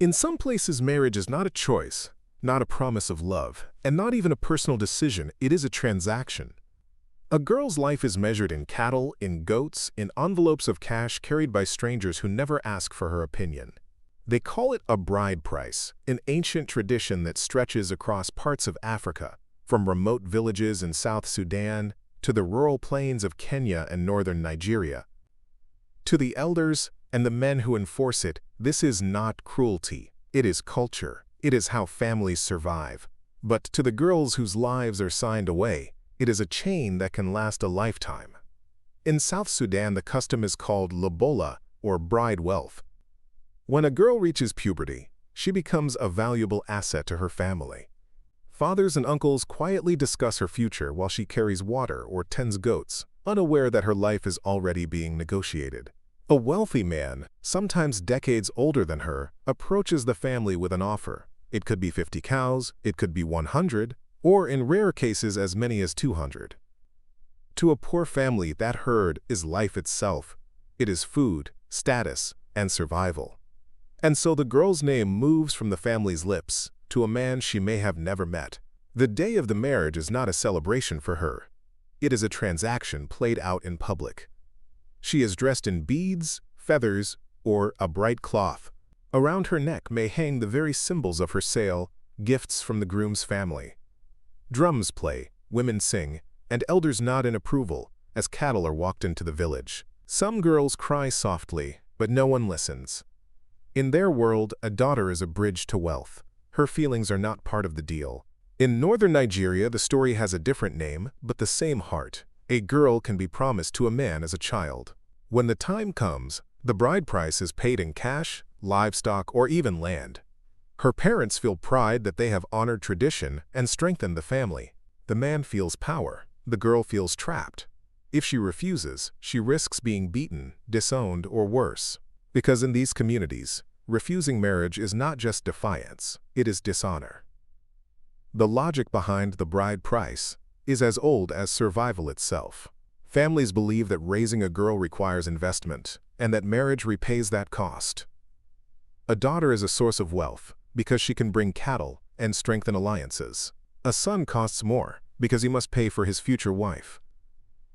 In some places, marriage is not a choice, not a promise of love, and not even a personal decision. It is a transaction. A girl's life is measured in cattle, in goats, in envelopes of cash carried by strangers who never ask for her opinion. They call it a bride price, an ancient tradition that stretches across parts of Africa, from remote villages in South Sudan to the rural plains of Kenya and northern Nigeria. To the elders and the men who enforce it, this is not cruelty. It is culture. It is how families survive. But to the girls whose lives are signed away, it is a chain that can last a lifetime. In South Sudan, the custom is called lobola, or bride wealth. When a girl reaches puberty, she becomes a valuable asset to her family. Fathers and uncles quietly discuss her future while she carries water or tends goats, unaware that her life is already being negotiated. A wealthy man, sometimes decades older than her, approaches the family with an offer. It could be 50 cows, it could be 100, or in rare cases as many as 200. To a poor family, that herd is life itself. It is food, status, and survival. And so the girl's name moves from the family's lips to a man she may have never met. The day of the marriage is not a celebration for her. It is a transaction played out in public. She is dressed in beads, feathers, or a bright cloth. Around her neck may hang the very symbols of her sale, gifts from the groom's family. Drums play, women sing, and elders nod in approval as cattle are walked into the village. Some girls cry softly, but no one listens. In their world, a daughter is a bridge to wealth. Her feelings are not part of the deal. In northern Nigeria, the story has a different name, but the same heart. A girl can be promised to a man as a child. When the time comes, the bride price is paid in cash, livestock, or even land. Her parents feel pride that they have honored tradition and strengthened the family. The man feels power. The girl feels trapped. If she refuses, she risks being beaten, disowned, or worse. Because in these communities, refusing marriage is not just defiance, it is dishonor. The logic behind the bride price is as old as survival itself. Families believe that raising a girl requires investment, and that marriage repays that cost. A daughter is a source of wealth because she can bring cattle and strengthen alliances. A son costs more because he must pay for his future wife.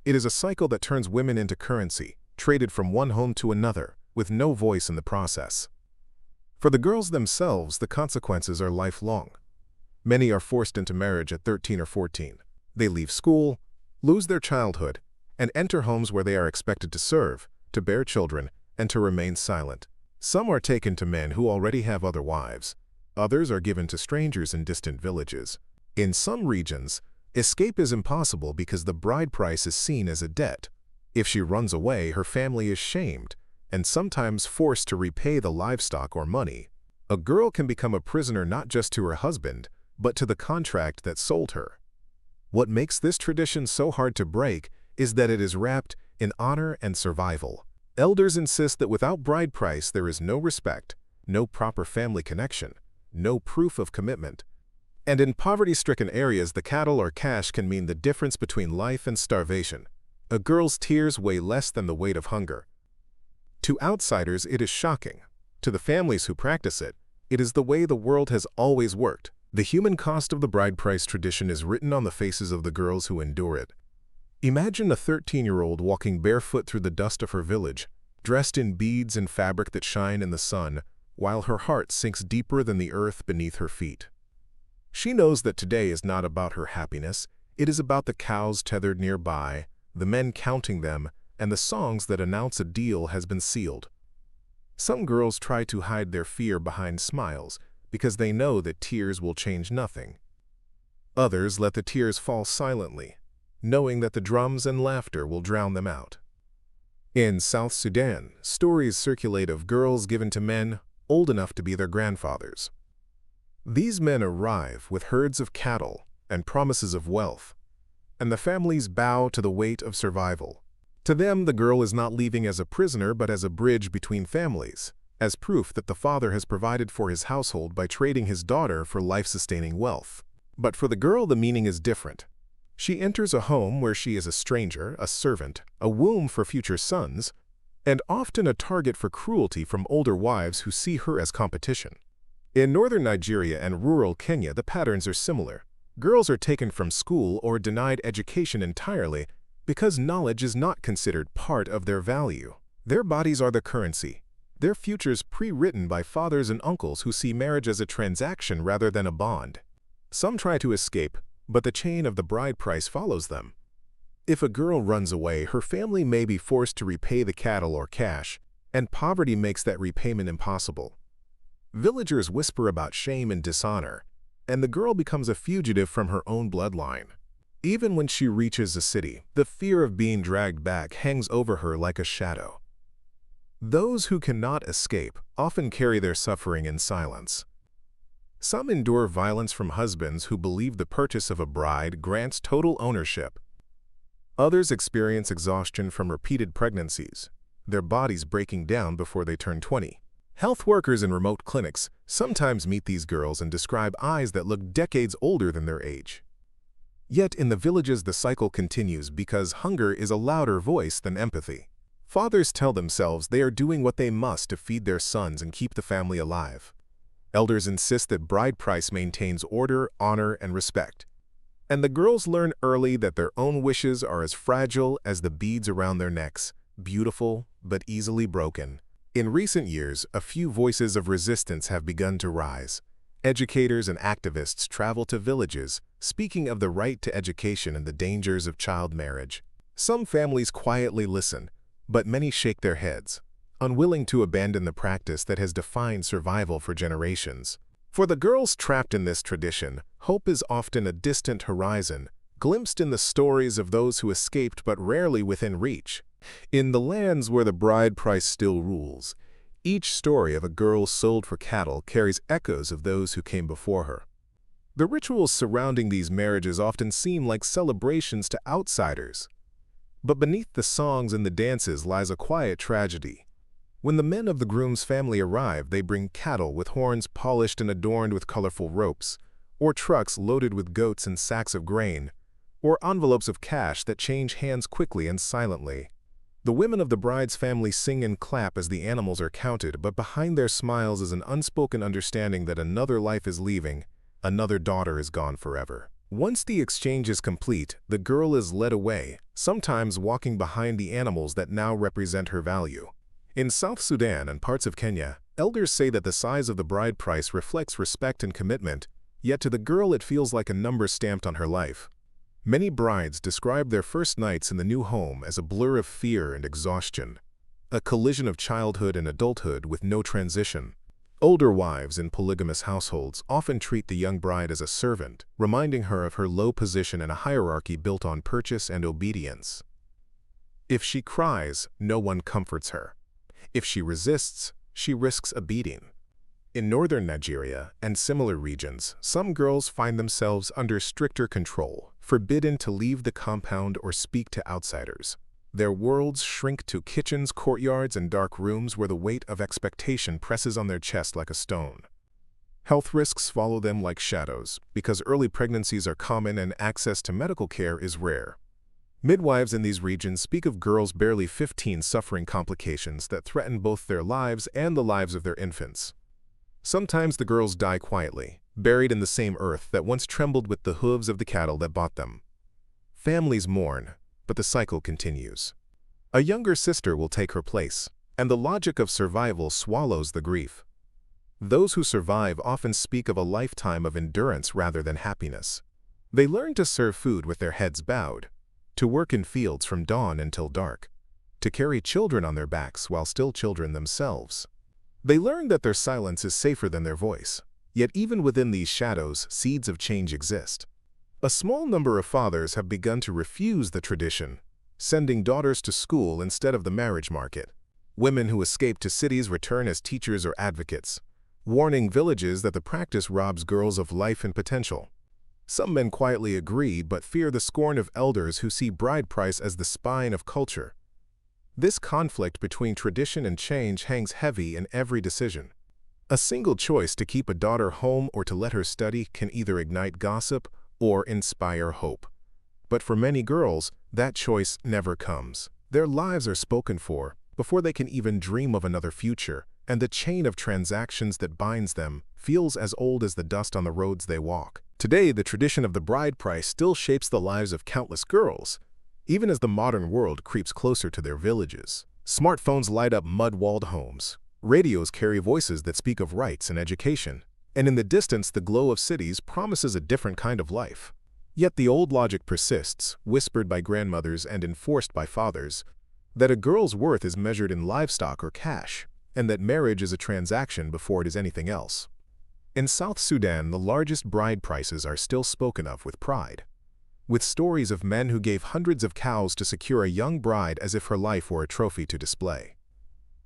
It is a cycle that turns women into currency, traded from one home to another, with no voice in the process. For the girls themselves, the consequences are lifelong. Many are forced into marriage at 13 or 14. They leave school, lose their childhood, and enter homes where they are expected to serve, to bear children, and to remain silent. Some are taken to men who already have other wives. Others are given to strangers in distant villages. In some regions, escape is impossible because the bride price is seen as a debt. If she runs away, her family is shamed, and sometimes forced to repay the livestock or money. A girl can become a prisoner not just to her husband, but to the contract that sold her. What makes this tradition so hard to break is that it is wrapped in honor and survival. Elders insist that without bride price there is no respect, no proper family connection, no proof of commitment. And in poverty-stricken areas, the cattle or cash can mean the difference between life and starvation. A girl's tears weigh less than the weight of hunger. To outsiders, it is shocking. To the families who practice it, it is the way the world has always worked. The human cost of the bride price tradition is written on the faces of the girls who endure it. Imagine a 13-year-old walking barefoot through the dust of her village, dressed in beads and fabric that shine in the sun, while her heart sinks deeper than the earth beneath her feet. She knows that today is not about her happiness. It is about the cows tethered nearby, the men counting them, and the songs that announce a deal has been sealed. Some girls try to hide their fear behind smiles because they know that tears will change nothing. Others let the tears fall silently, knowing that the drums and laughter will drown them out. In South Sudan, stories circulate of girls given to men old enough to be their grandfathers. These men arrive with herds of cattle and promises of wealth, and the families bow to the weight of survival. To them, the girl is not leaving as a prisoner but as a bridge between families, as proof that the father has provided for his household by trading his daughter for life-sustaining wealth. But for the girl, the meaning is different. She enters a home where she is a stranger, a servant, a womb for future sons, and often a target for cruelty from older wives who see her as competition. In northern Nigeria and rural Kenya, the patterns are similar. Girls are taken from school or denied education entirely because knowledge is not considered part of their value. Their bodies are the currency, their futures pre-written by fathers and uncles who see marriage as a transaction rather than a bond. Some try to escape, but the chain of the bride price follows them. If a girl runs away, her family may be forced to repay the cattle or cash, and poverty makes that repayment impossible. Villagers whisper about shame and dishonor, and the girl becomes a fugitive from her own bloodline. Even when she reaches a city, the fear of being dragged back hangs over her like a shadow. Those who cannot escape often carry their suffering in silence. Some endure violence from husbands who believe the purchase of a bride grants total ownership. Others experience exhaustion from repeated pregnancies, their bodies breaking down before they turn 20. Health workers in remote clinics sometimes meet these girls and describe eyes that look decades older than their age. Yet in the villages the cycle continues because hunger is a louder voice than empathy. Fathers tell themselves they are doing what they must to feed their sons and keep the family alive. Elders insist that bride price maintains order, honor, and respect. And the girls learn early that their own wishes are as fragile as the beads around their necks, beautiful but easily broken. In recent years, a few voices of resistance have begun to rise. Educators and activists travel to villages, speaking of the right to education and the dangers of child marriage. Some families quietly listen, but many shake their heads, unwilling to abandon the practice that has defined survival for generations. For the girls trapped in this tradition, hope is often a distant horizon, glimpsed in the stories of those who escaped but rarely within reach. In the lands where the bride price still rules, each story of a girl sold for cattle carries echoes of those who came before her. The rituals surrounding these marriages often seem like celebrations to outsiders. But beneath the songs and the dances lies a quiet tragedy. When the men of the groom's family arrive, they bring cattle with horns polished and adorned with colorful ropes, or trucks loaded with goats and sacks of grain, or envelopes of cash that change hands quickly and silently. The women of the bride's family sing and clap as the animals are counted, but behind their smiles is an unspoken understanding that another life is leaving, another daughter is gone forever. Once the exchange is complete, the girl is led away, sometimes walking behind the animals that now represent her value. In South Sudan and parts of Kenya, elders say that the size of the bride price reflects respect and commitment, yet to the girl it feels like a number stamped on her life. Many brides describe their first nights in the new home as a blur of fear and exhaustion, a collision of childhood and adulthood with no transition. Older wives in polygamous households often treat the young bride as a servant, reminding her of her low position in a hierarchy built on purchase and obedience. If she cries, no one comforts her. If she resists, she risks a beating. In northern Nigeria and similar regions, some girls find themselves under stricter control, forbidden to leave the compound or speak to outsiders. Their worlds shrink to kitchens, courtyards, and dark rooms where the weight of expectation presses on their chest like a stone. Health risks follow them like shadows, because early pregnancies are common and access to medical care is rare. Midwives in these regions speak of girls barely 15 suffering complications that threaten both their lives and the lives of their infants. Sometimes the girls die quietly, buried in the same earth that once trembled with the hooves of the cattle that bought them. Families mourn, but the cycle continues. A younger sister will take her place, and the logic of survival swallows the grief. Those who survive often speak of a lifetime of endurance rather than happiness. They learn to serve food with their heads bowed, to work in fields from dawn until dark, to carry children on their backs while still children themselves. They learn that their silence is safer than their voice. Yet even within these shadows, seeds of change exist. A small number of fathers have begun to refuse the tradition, sending daughters to school instead of the marriage market. Women who escape to cities return as teachers or advocates, warning villages that the practice robs girls of life and potential. Some men quietly agree but fear the scorn of elders who see bride price as the spine of culture. This conflict between tradition and change hangs heavy in every decision. A single choice to keep a daughter home or to let her study can either ignite gossip or inspire hope. But for many girls, that choice never comes. Their lives are spoken for before they can even dream of another future, and the chain of transactions that binds them feels as old as the dust on the roads they walk. Today, the tradition of the bride price still shapes the lives of countless girls, even as the modern world creeps closer to their villages. Smartphones light up mud-walled homes. Radios carry voices that speak of rights and education, and in the distance the glow of cities promises a different kind of life. Yet the old logic persists, whispered by grandmothers and enforced by fathers, that a girl's worth is measured in livestock or cash, and that marriage is a transaction before it is anything else. In South Sudan, the largest bride prices are still spoken of with pride, with stories of men who gave hundreds of cows to secure a young bride as if her life were a trophy to display.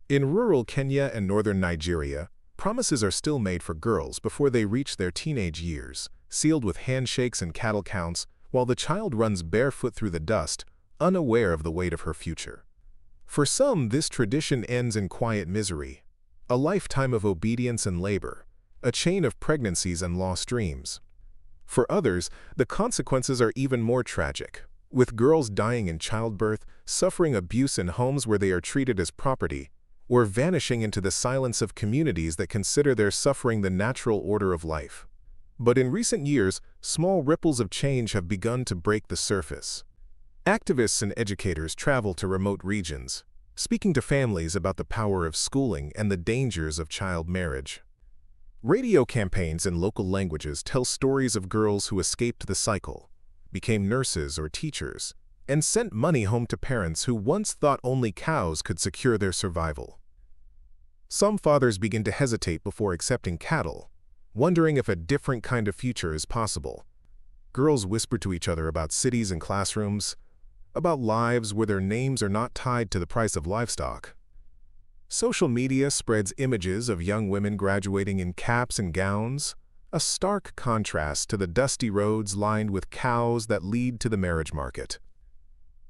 In rural Kenya and northern Nigeria, promises are still made for girls before they reach their teenage years, sealed with handshakes and cattle counts, while the child runs barefoot through the dust, unaware of the weight of her future. For some, this tradition ends in quiet misery, a lifetime of obedience and labor, a chain of pregnancies and lost dreams. For others, the consequences are even more tragic, with girls dying in childbirth, suffering abuse in homes where they are treated as property, or vanishing into the silence of communities that consider their suffering the natural order of life. But in recent years, small ripples of change have begun to break the surface. Activists and educators travel to remote regions, speaking to families about the power of schooling and the dangers of child marriage. Radio campaigns in local languages tell stories of girls who escaped the cycle, became nurses or teachers, and sent money home to parents who once thought only cows could secure their survival. Some fathers begin to hesitate before accepting cattle, wondering if a different kind of future is possible. Girls whisper to each other about cities and classrooms, about lives where their names are not tied to the price of livestock. Social media spreads images of young women graduating in caps and gowns, a stark contrast to the dusty roads lined with cows that lead to the marriage market.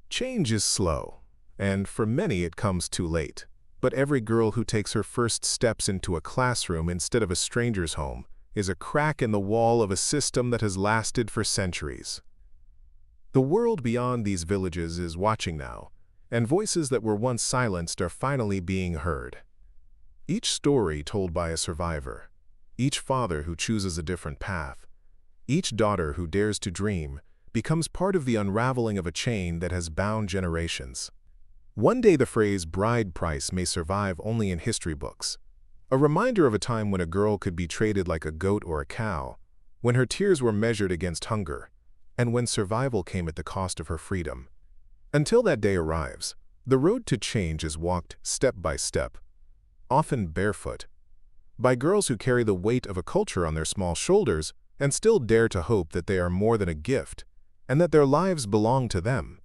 Change is slow, and for many it comes too late. But every girl who takes her first steps into a classroom instead of a stranger's home is a crack in the wall of a system that has lasted for centuries. The world beyond these villages is watching now, and voices that were once silenced are finally being heard. Each story told by a survivor, each father who chooses a different path, each daughter who dares to dream, becomes part of the unraveling of a chain that has bound generations. One day the phrase bride price may survive only in history books, a reminder of a time when a girl could be traded like a goat or a cow, when her tears were measured against hunger, and when survival came at the cost of her freedom. Until that day arrives, the road to change is walked step by step, often barefoot, by girls who carry the weight of a culture on their small shoulders and still dare to hope that they are more than a gift, and that their lives belong to them.